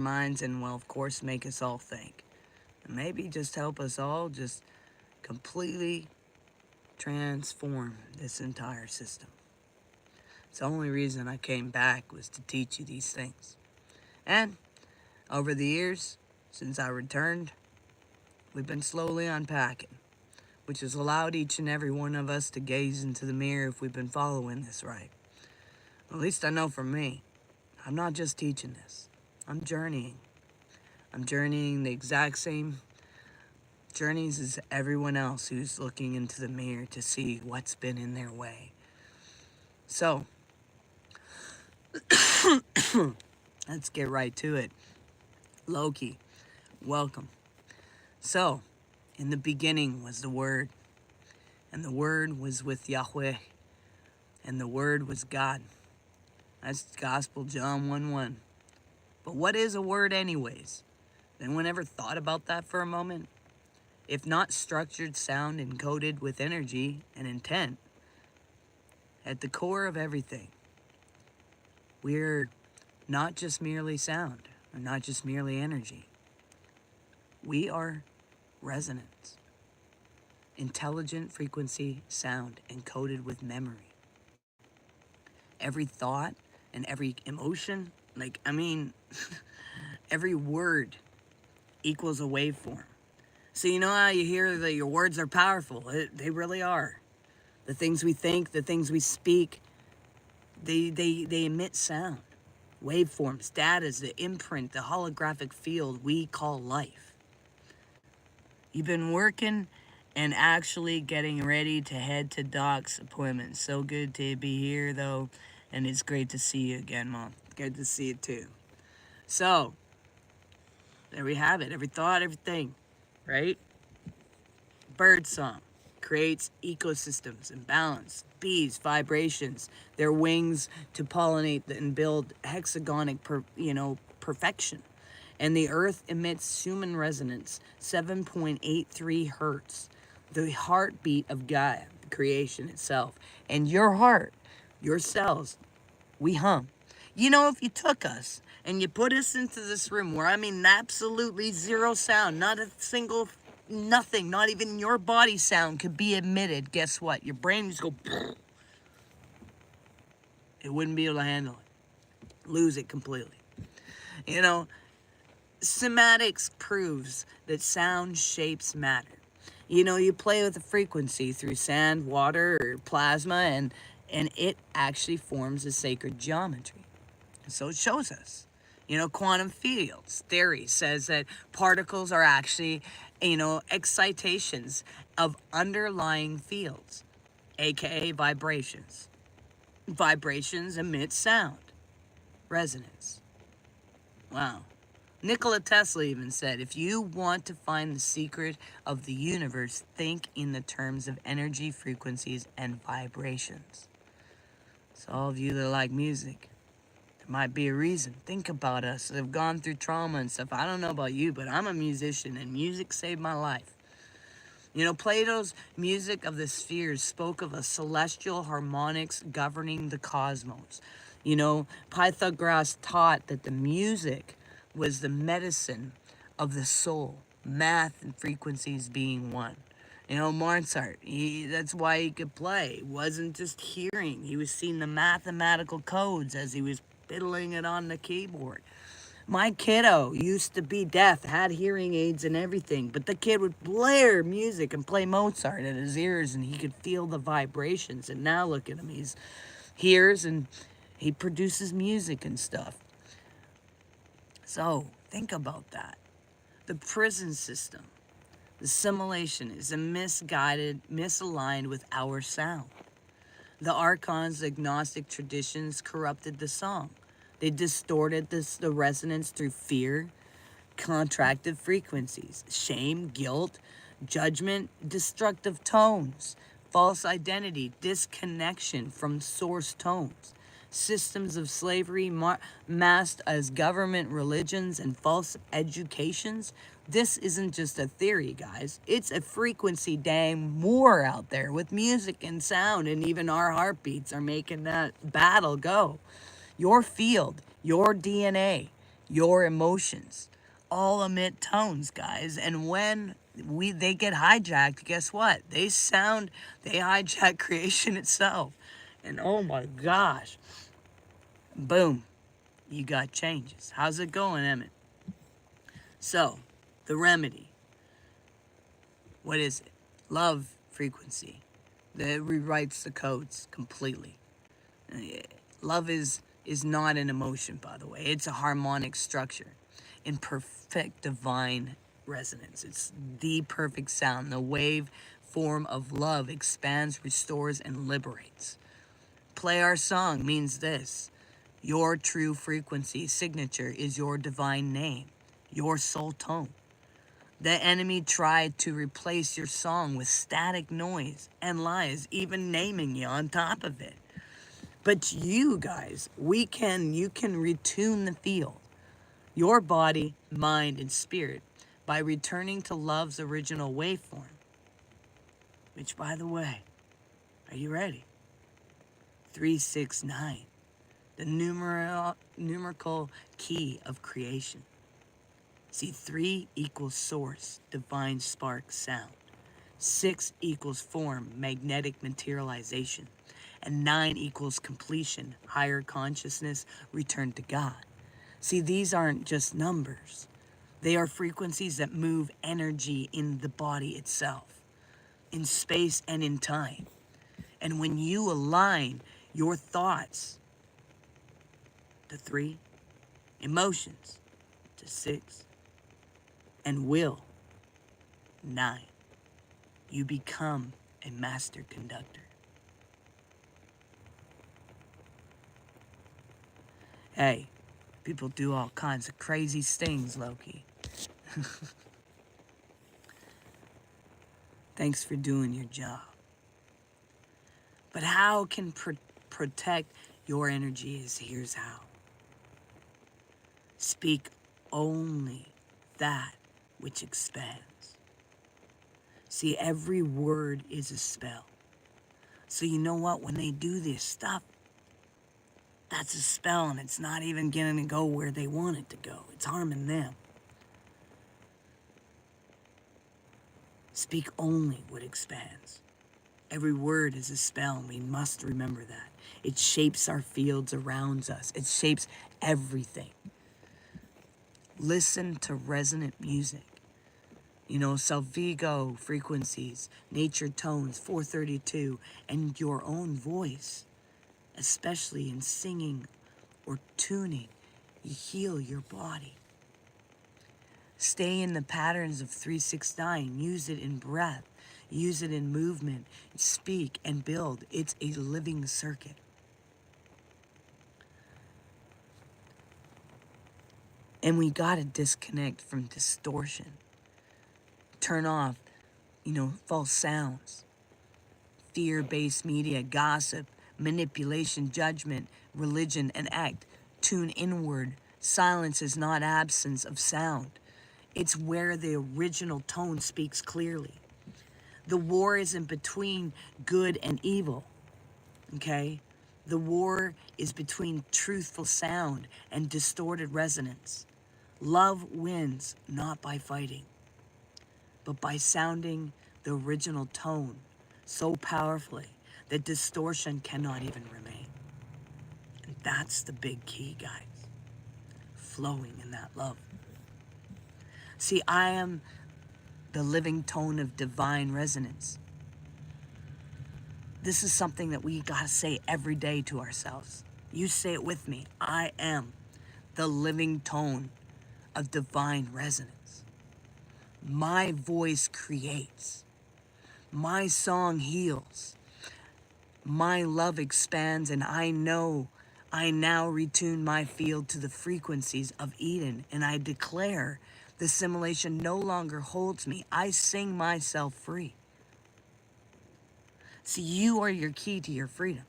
minds and will, of course, make us all think. And maybe just help us all just completely transform this entire system. It's the only reason I came back was to teach you these things. And over the years, since I returned, we've been slowly unpacking, which has allowed each and every one of us to gaze into the mirror if we've been following this right. At least I know for me, I'm not just teaching this. I'm journeying. I'm journeying the exact same journeys as everyone else who's looking into the mirror to see what's been in their way. So, let's get right to it. Loki, welcome. So, in the beginning was the Word, and the Word was with Yahweh, and the Word was God. That's Gospel John 1:1. But what is a word anyways? Anyone ever thought about that for a moment? If not structured sound encoded with energy and intent, at the core of everything, we're not just merely sound, or not just merely energy. We are resonance. Intelligent frequency sound encoded with memory. Every thought and every emotion, every word equals a waveform. So you know how you hear that your words are powerful? They really are. The things we think, the things we speak, they emit sound. Waveforms, data is the imprint, the holographic field we call life. You've been working and actually getting ready to head to Doc's appointment. So good to be here, though, and it's great to see you again, Mom. Good to see you, too. So, there we have it. Every thought, everything, right? Bird song creates ecosystems and balance. Bees, vibrations, their wings to pollinate and build hexagonic, perfection. And the earth emits Schumann Resonance, 7.83 hertz, the heartbeat of Gaia, the creation itself. And your heart, your cells, we hum. You know, if you took us and you put us into this room where, absolutely zero sound, not a single, nothing, not even your body sound could be emitted, guess what? Your brain would just go, it wouldn't be able to handle it. Lose it completely. You know, Cymatics proves that sound shapes matter. You know, you play with the frequency through sand, water, or plasma, and it actually forms a sacred geometry. So it shows us. You know, quantum fields theory says that particles are actually, excitations of underlying fields, aka vibrations. Vibrations emit sound, resonance. Wow. Nikola Tesla even said, if you want to find the secret of the universe, think in the terms of energy, frequencies, and vibrations. So all of you that like music, there might be a reason. Think about us that have gone through trauma and stuff. I don't know about you, but I'm a musician, and music saved my life. You know, Plato's music of the spheres spoke of a celestial harmonics governing the cosmos. You know, Pythagoras taught that the music was the medicine of the soul, math and frequencies being one. You know, Mozart, that's why he could play. It wasn't just hearing. He was seeing the mathematical codes as he was fiddling it on the keyboard. My kiddo used to be deaf, had hearing aids and everything, but the kid would blare music and play Mozart in his ears, and he could feel the vibrations. And now look at him. He hears and he produces music and stuff. So, think about that. The prison system, the simulation is misaligned with our sound. The archons, the Gnostic traditions corrupted the song. They distorted the resonance through fear, contracted frequencies, shame, guilt, judgment, destructive tones, false identity, disconnection from source tones. Systems of slavery masked as government religions and false educations. This isn't just a theory, guys. It's a frequency dang war out there with music and sound, and even our heartbeats are making that battle go. Your field, your DNA your emotions, all emit tones, guys. And when they get hijacked, guess what? They hijack creation itself. And oh my gosh, boom, you got changes. How's it going, Emmett? So, the remedy, what is it? Love frequency. That rewrites the codes completely. Love is not an emotion, by the way. It's a harmonic structure in perfect divine resonance. It's the perfect sound. The wave form of love expands, restores, and liberates. Play our song means this. Your true frequency signature is your divine name, your soul tone. The enemy tried to replace your song with static noise and lies, even naming you on top of it. But you guys, you can retune the field, your body, mind, and spirit by returning to love's original waveform. Which, by the way, are you ready? 369, the numerical key of creation. See, 3 equals source, divine spark, sound. 6 equals form, magnetic materialization. And 9 equals completion, higher consciousness, return to God. See, these aren't just numbers. They are frequencies that move energy in the body itself, in space and in time. And when you align your thoughts to 3, emotions to 6, and will 9, you become a master conductor. Hey, people do all kinds of crazy things, Loki. Thanks for doing your job. But how can protect your energy is here's how. Speak only that which expands. See, every word is a spell. So you know what? When they do this stuff, that's a spell, and it's not even getting to go where they want it to go. It's harming them. Speak only what expands. Every word is a spell, and we must remember that. It shapes our fields around us. It shapes everything. Listen to resonant music. Salvigo frequencies, nature tones, 432, and your own voice. Especially in singing or tuning, you heal your body. Stay in the patterns of 369. Use it in breath. Use it in movement. Speak and build. It's a living circuit. And we got to disconnect from distortion. Turn off, false sounds. Fear-based media, gossip, manipulation, judgment, religion, and act. Tune inward. Silence is not absence of sound. It's where the original tone speaks clearly. The war isn't between good and evil, okay? The war is between truthful sound and distorted resonance. Love wins not by fighting, but by sounding the original tone so powerfully that distortion cannot even remain. And that's the big key, guys. Flowing in that love. See, I am the living tone of divine resonance. This is something that we gotta say every day to ourselves. You say it with me. I am the living tone of divine resonance. My voice creates. My song heals. My love expands, and I know I now retune my field to the frequencies of Eden, and I declare the simulation no longer holds me. I sing myself free. See, you are your key to your freedom.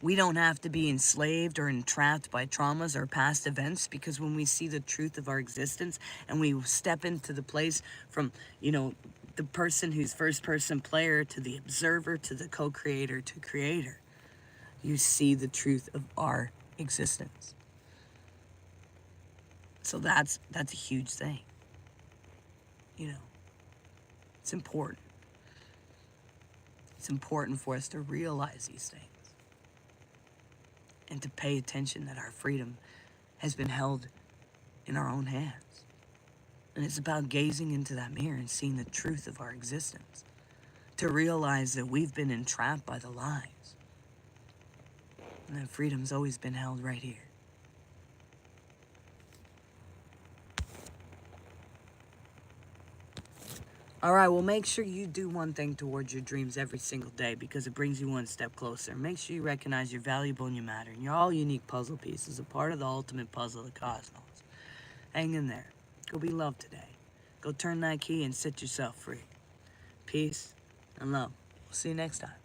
We don't have to be enslaved or entrapped by traumas or past events, because when we see the truth of our existence and we step into the place from, the person who's first person player to the observer to the co-creator to creator, you see the truth of our existence. So that's a huge thing. You know, it's important. It's important for us to realize these things and to pay attention that our freedom has been held in our own hands. And it's about gazing into that mirror and seeing the truth of our existence, to realize that we've been entrapped by the lies, and that freedom's always been held right here. All right, well, make sure you do one thing towards your dreams every single day, because it brings you one step closer. Make sure you recognize you're valuable and you matter, and you're all unique puzzle pieces, a part of the ultimate puzzle of the cosmos. Hang in there. Go be loved today. Go turn that key and set yourself free. Peace and love. We'll see you next time.